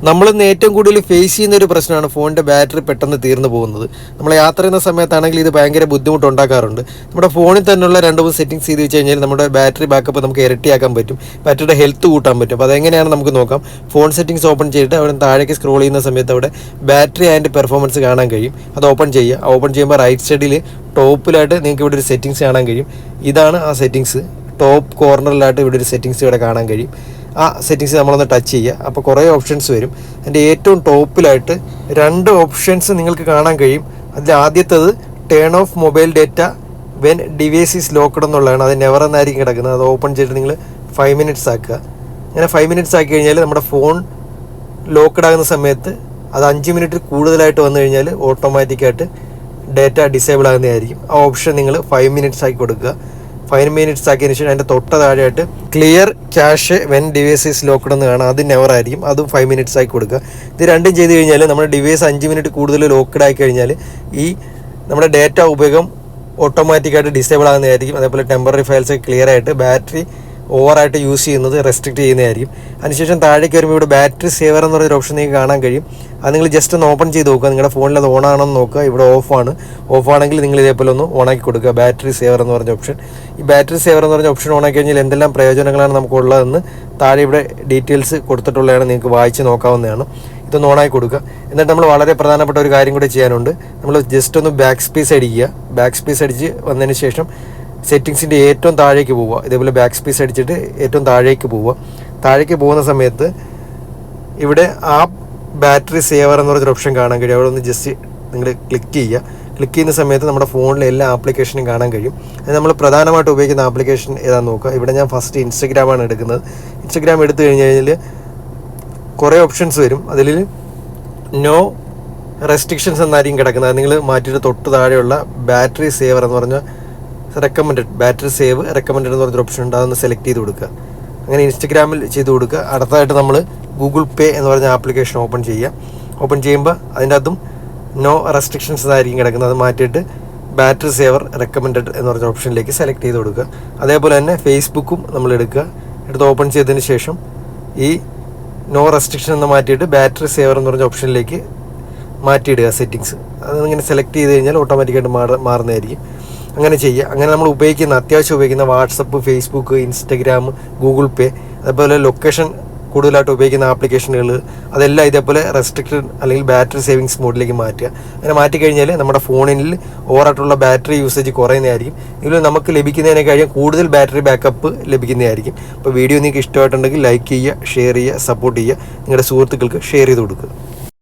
നമ്മളിന്ന് ഏറ്റവും കൂടുതൽ ഫേസ് ചെയ്യുന്ന ഒരു പ്രശ്നമാണ് ഫോണിൻ്റെ ബാറ്ററി പെട്ടെന്ന് തീർന്നു പോകുന്നത്. നമ്മൾ യാത്ര ചെയ്യുന്ന സമയത്താണെങ്കിൽ ഇത് ഭയങ്കര ബുദ്ധിമുട്ടുണ്ടാക്കാറുണ്ട്. നമ്മുടെ ഫോണിൽ തന്നെയുള്ള 2-3 സെറ്റിംഗ്സ് ചെയ്ത് വെച്ച് കഴിഞ്ഞാൽ നമ്മുടെ ബാറ്ററി ബാക്കപ്പ് നമുക്ക് ഇരട്ടിയാക്കാൻ പറ്റും, ബാറ്ററിയുടെ ഹെൽത്ത് കൂട്ടാൻ പറ്റും. അപ്പോൾ അതെങ്ങനെയാണ് നമുക്ക് നോക്കാം. ഫോൺ സെറ്റിംഗ്സ് ഓപ്പൺ ചെയ്തിട്ട് അവിടെ താഴേക്ക് സ്ക്രോൾ ചെയ്യുന്ന സമയത്ത് അവിടെ ബാറ്ററി ആൻഡ് പെർഫോമൻസ് കാണാൻ കഴിയും. അത് ഓപ്പൺ ചെയ്യുക. ഓപ്പൺ ചെയ്യുമ്പോൾ റൈറ്റ് സൈഡിൽ ടോപ്പിലായിട്ട് നിങ്ങൾക്ക് ഇവിടെ ഒരു സെറ്റിംഗ്സ് കാണാൻ കഴിയും. ഇതാണ് ആ സെറ്റിംഗ്സ്. ടോപ്പ് കോർണറിലായിട്ട് ഇവിടെ ഒരു സെറ്റിംഗ്സ് ഇവിടെ കാണാൻ കഴിയും. ആ സെറ്റിങ്സ് നമ്മളൊന്ന് ടച്ച് ചെയ്യുക. അപ്പോൾ കുറേ ഓപ്ഷൻസ് വരും. അതിൻ്റെ ഏറ്റവും ടോപ്പിലായിട്ട് 2 ഓപ്ഷൻസ് നിങ്ങൾക്ക് കാണാൻ കഴിയും. അതിൽ ആദ്യത്തേത് turn of mobile data when device is locked എന്നുള്ളതാണ്. അത് നെവർ എന്നായിരിക്കും കിടക്കുന്നത്. അത് ഓപ്പൺ ചെയ്തിട്ട് നിങ്ങൾ 5 മിനിറ്റ്സ് ആക്കുക. അങ്ങനെ 5 മിനിറ്റ്സ് ആക്കി കഴിഞ്ഞാൽ നമ്മുടെ ഫോൺ ലോക്ക്ഡ് ആകുന്ന സമയത്ത് അത് 5 മിനിറ്റ് കൂടുതലായിട്ട് വന്നു കഴിഞ്ഞാൽ ഓട്ടോമാറ്റിക്കായിട്ട് ഡേറ്റ ഡിസേബിൾ ആകുന്നതായിരിക്കും. ആ ഓപ്ഷൻ നിങ്ങൾ 5 മിനിറ്റ്സ് ആക്കി കൊടുക്കുക. 5 മിനിറ്റ്സ് ആക്കിയതിന് ശേഷം അതിൻ്റെ തൊട്ട താഴെയായിട്ട് clear cash when device is locked എന്ന് കാണാം. അത് നെവർ ആയിരിക്കും. അതും 5 മിനിറ്റ്സ് ആക്കി കൊടുക്കുക. ഇത് രണ്ടും ചെയ്ത് കഴിഞ്ഞാൽ നമ്മുടെ ഡിവൈസ് 5 മിനിറ്റ് കൂടുതൽ ലോക്ക്ഡ് ആയി കഴിഞ്ഞാൽ ഈ നമ്മുടെ ഡേറ്റ ഉപയോഗം ഓട്ടോമാറ്റിക്കായിട്ട് ഡിസേബിൾ ആകുന്നതായിരിക്കും. അതേപോലെ ടെമ്പററി ഫയൽസ് ക്ലിയർ ആയിട്ട് ബാറ്ററി ഓവറായിട്ട് യൂസ് ചെയ്യുന്നത് റെസ്ട്രിക്റ്റ് ചെയ്യുന്നതായിരിക്കും. അതിനുശേഷം താഴേക്ക് വരുമ്പോൾ ഇവിടെ ബാറ്ററി സേവർ എന്ന് പറയുന്ന ഓപ്ഷൻ നിങ്ങൾക്ക് കാണാൻ കഴിയും. അത് നിങ്ങൾ ജസ്റ്റ് ഒന്ന് ഓപ്പൺ ചെയ്ത് നോക്കുക. നിങ്ങളുടെ ഫോണിൽ അത് ഓൺ ആണെന്ന് നോക്കുക. ഇവിടെ ഓഫാണെങ്കിൽ നിങ്ങൾ ഇതേപോലെ ഒന്ന് ഓണാക്കി കൊടുക്കുക. ബാറ്ററി സേവർ എന്ന് പറഞ്ഞ ഓപ്ഷൻ. ഈ ബാറ്ററി സേവർ എന്ന് പറഞ്ഞ ഓപ്ഷൻ ഓണാക്കി കഴിഞ്ഞാൽ എന്തെല്ലാം പ്രയോജനങ്ങളാണ് നമുക്കുള്ളതെന്ന് താഴെ ഇവിടെ ഡീറ്റെയിൽസ് കൊടുത്തിട്ടുള്ളതാണ്. നിങ്ങൾക്ക് വായിച്ച് നോക്കാവുന്നതാണ്. ഇതൊന്ന് ഓണാക്കി കൊടുക്കുക. എന്നിട്ട് നമ്മൾ വളരെ പ്രധാനപ്പെട്ട ഒരു കാര്യം കൂടി ചെയ്യാനുണ്ട്. നമ്മൾ ജസ്റ്റ് ഒന്ന് ബാക്ക് സ്പേസ് അടിക്കുക. ബാക്ക് സ്പേസ് അടിച്ച് വന്നതിന് ശേഷം സെറ്റിങ്സിൻ്റെ ഏറ്റവും താഴേക്ക് പോവുക. ഇതേപോലെ ബാക്ക് സ്പേസ് അടിച്ചിട്ട് ഏറ്റവും താഴേക്ക് പോവുക. താഴേക്ക് പോകുന്ന സമയത്ത് ഇവിടെ ആപ്പ് ബാറ്ററി സേവർ എന്ന് പറഞ്ഞൊരു ഓപ്ഷൻ കാണാൻ കഴിയും. അവിടെ ഒന്ന് ജസ്റ്റ് നിങ്ങൾ ക്ലിക്ക് ചെയ്യുക. ക്ലിക്ക് ചെയ്യുന്ന സമയത്ത് നമ്മുടെ ഫോണിലെ എല്ലാ ആപ്ലിക്കേഷനും കാണാൻ കഴിയും. അത് നമ്മൾ പ്രധാനമായിട്ട് ഉപയോഗിക്കുന്ന ആപ്ലിക്കേഷൻ ഏതാണെന്ന് നോക്കുക. ഇവിടെ ഞാൻ ഫസ്റ്റ് ഇൻസ്റ്റഗ്രാമാണ് എടുക്കുന്നത്. ഇൻസ്റ്റഗ്രാം എടുത്തു കഴിഞ്ഞാൽ കുറേ ഓപ്ഷൻസ് വരും. അതിൽ നോ റെസ്ട്രിക്ഷൻസ് എന്നായിരിക്കും കിടക്കുന്നത്. നിങ്ങൾ മാറ്റിയിട്ട് തൊട്ട് താഴെയുള്ള ബാറ്ററി സേവർ എന്ന് പറഞ്ഞ റെക്കമെൻഡഡ് ബാറ്ററി സേവ് റെക്കമെൻഡഡ് എന്ന് പറഞ്ഞൊരു ഓപ്ഷൻ ഉണ്ട്. അതൊന്ന് സെലക്ട് ചെയ്ത് കൊടുക്കുക. അങ്ങനെ ഇൻസ്റ്റഗ്രാമിൽ ചെയ്ത് കൊടുക്കുക. അടുത്തതായിട്ട് നമ്മൾ ഗൂഗിൾ പേ എന്ന് പറഞ്ഞ ആപ്ലിക്കേഷൻ ഓപ്പൺ ചെയ്യുക. ഓപ്പൺ ചെയ്യുമ്പോൾ അതിൻ്റെ അകത്തും നോ റെസ്ട്രിക്ഷൻസ് എന്നായിരിക്കും കിടക്കുന്നത്. അത് മാറ്റിയിട്ട് ബാറ്ററി സേവർ റെക്കമെൻഡഡ് എന്ന് പറഞ്ഞ ഓപ്ഷനിലേക്ക് സെലക്ട് ചെയ്ത് കൊടുക്കുക. അതേപോലെ തന്നെ ഫേസ്ബുക്കും നമ്മൾ എടുക്കുക. എടുത്ത് ഓപ്പൺ ചെയ്തതിന് ശേഷം ഈ നോ റെസ്ട്രിക്ഷൻ എന്ന് മാറ്റിയിട്ട് ബാറ്ററി സേവർ എന്ന് പറഞ്ഞ ഓപ്ഷനിലേക്ക് മാറ്റിയിടുക സെറ്റിങ്സ്. അതിങ്ങനെ സെലക്ട് ചെയ്ത് കഴിഞ്ഞാൽ ഓട്ടോമാറ്റിക്കായിട്ട് മാറുന്നതായിരിക്കും. അങ്ങനെ ചെയ്യുക. അങ്ങനെ നമ്മൾ അത്യാവശ്യം ഉപയോഗിക്കുന്ന വാട്സപ്പ്, ഫേസ്ബുക്ക്, ഇൻസ്റ്റഗ്രാം, ഗൂഗിൾ പേ, അതുപോലെ ലൊക്കേഷൻ കൂടുതലായിട്ട് ഉപയോഗിക്കുന്ന ആപ്ലിക്കേഷനുകൾ അതെല്ലാം ഇതേപോലെ റെസ്ട്രിക്റ്റഡ് അല്ലെങ്കിൽ ബാറ്ററി സേവിങ്സ് മോഡിലേക്ക് മാറ്റുക. അങ്ങനെ മാറ്റിക്കഴിഞ്ഞാൽ നമ്മുടെ ഫോണിൽ ഓവറായിട്ടുള്ള ബാറ്ററി യൂസേജ് കുറയുന്നതായിരിക്കും. ഇതിൽ നമുക്ക് ലഭിക്കുന്നതിനേക്കാളും കൂടുതൽ ബാറ്ററി ബാക്കപ്പ് ലഭിക്കുന്നതായിരിക്കും. അപ്പോൾ വീഡിയോ നിങ്ങൾക്ക് ഇഷ്ടമായിട്ടുണ്ടെങ്കിൽ ലൈക്ക് ചെയ്യുക, ഷെയർ ചെയ്യുക, സപ്പോർട്ട് ചെയ്യുക. നിങ്ങളുടെ സുഹൃത്തുക്കൾക്ക് ഷെയർ ചെയ്ത് കൊടുക്കുക.